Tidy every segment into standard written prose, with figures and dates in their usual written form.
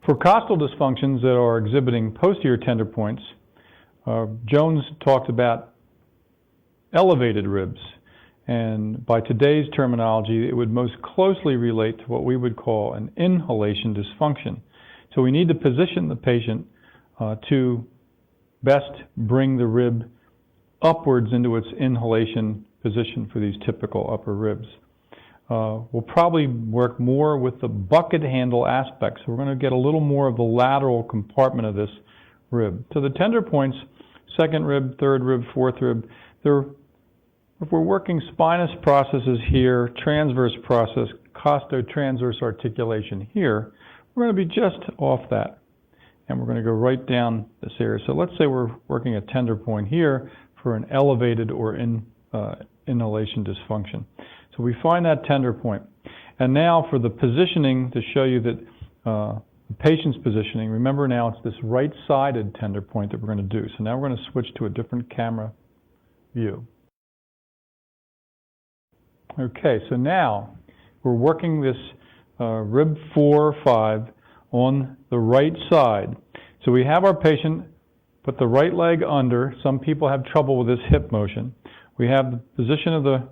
For costal dysfunctions that are exhibiting posterior tender points, Jones talked about elevated ribs. And by today's terminology, it would most closely relate to what we would call an inhalation dysfunction. So we need to position the patient to best bring the rib upwards into its inhalation position for these typical upper ribs. We'll probably work more with the bucket handle aspect. So we're going to get a little more of the lateral compartment of this rib. So the tender points, second rib, third rib, fourth rib, if we're working spinous processes here, transverse process, costotransverse articulation here, we're going to be just off that. And we're going to go right down this area. So let's say we're working a tender point here for an elevated or inhalation dysfunction. So we find that tender point. And now for the positioning, to show you that the patient's positioning, remember now it's this right-sided tender point that we're going to do. So now we're going to switch to a different camera view. Okay, so now we're working this rib 4 or 5 on the right side. So we have our patient put the right leg under. Some people have trouble with this hip motion. We have the position of the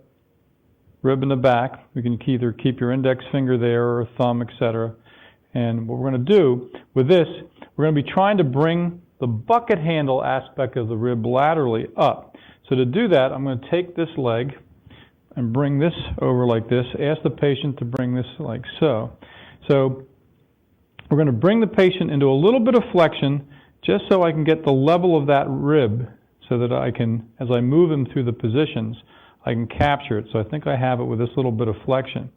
rib in the back. You can either keep your index finger there or a thumb, etc. And what we're going to do with this, we're going to be trying to bring the bucket handle aspect of the rib laterally up. So to do that, I'm going to take this leg and bring this over like this. Ask the patient to bring this like so. So we're going to bring the patient into a little bit of flexion just so I can get the level of that rib so that I can, as I move him through the positions, I can capture it. So I think I have it with this little bit of flexion.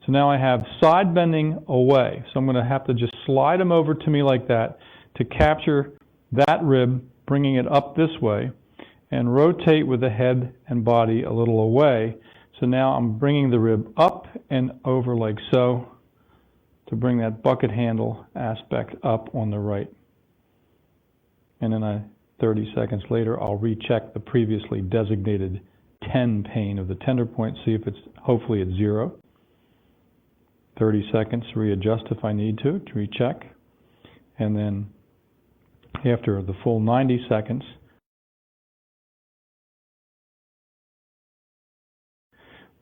So now I have side bending away. So I'm going to have to just slide him over to me like that to capture that rib, bringing it up this way, and rotate with the head and body a little away. So now I'm bringing the rib up and over like so to bring that bucket handle aspect up on the right. And then 30 seconds later, I'll recheck the previously designated 10 pain of the tender point, see if it's hopefully at 0. 30 seconds, readjust if I need to recheck. And then after the full 90 seconds,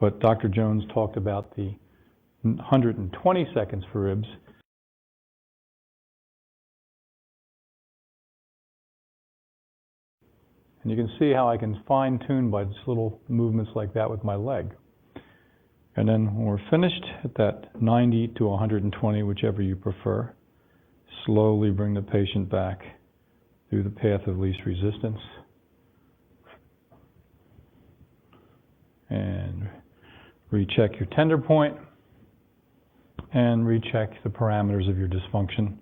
but Dr. Jones talked about the 120 seconds for ribs. And you can see how I can fine-tune by just little movements like that with my leg. And then when we're finished at that 90 to 120, whichever you prefer, slowly bring the patient back through the path of least resistance. And recheck your tender point and recheck the parameters of your dysfunction.